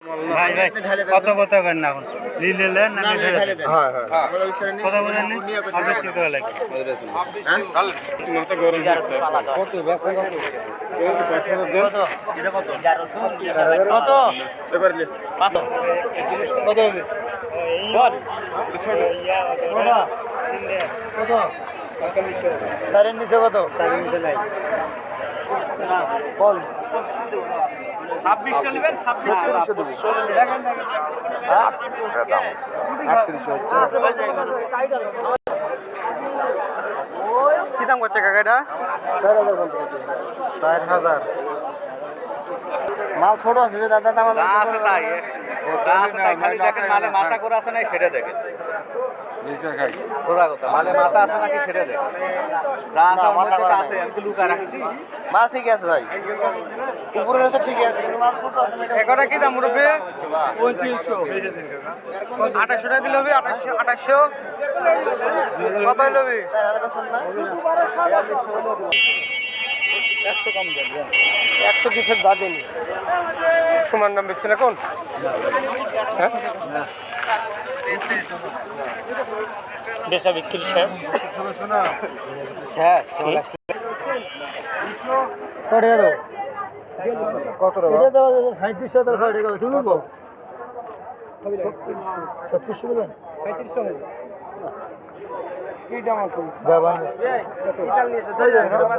ভাই ভাই কত কত করেন না এখন লিলেন না হ্যাঁ হ্যাঁ কত বলেন আর বিক্রি করা লাগে মাথা গরম কত বেচা কত কত এটা কত 1100 কত এবার লে কত কত হবে বল কত তারের নিচে কত তারের নিচে নাই বল 2600 নেবেন 2600 দেব দেখেন দেখেন 3800 হচ্ছে কি দাম করছে কাকা এটা 4000 বলতে আছে 4000 মাল ছোট আছে যে দাদা দাম আছে তাই খালি দেখেন মালে মাথা করে আছে না সেটা দেখেন সোজা কথা মালে মাথা আছে নাকি সেটা দেখেন যা আছে মাথা আছে আমি কি লুকা রাখছি মাল ঠিক আছে ভাই উপরে আছে ঠিক আছে কিন্তু মাল ছোট আছে না একটা কি দাম মুরব্বি 3500 2800 টাকা দিলে হবে 2800 কত হইলো হবে 100 কম দেন 100 কিসের দাম দেন সমান দাম বেশি না কোন হ্যাঁ না বেচা বিক্রি শেষ শেষ কত রে এটা দাও 3700 টাকা টাকা শুনুন গো 3600 বলেন 3500 কি দাম আছে বাবা এটা নিয়ে যাই হবে না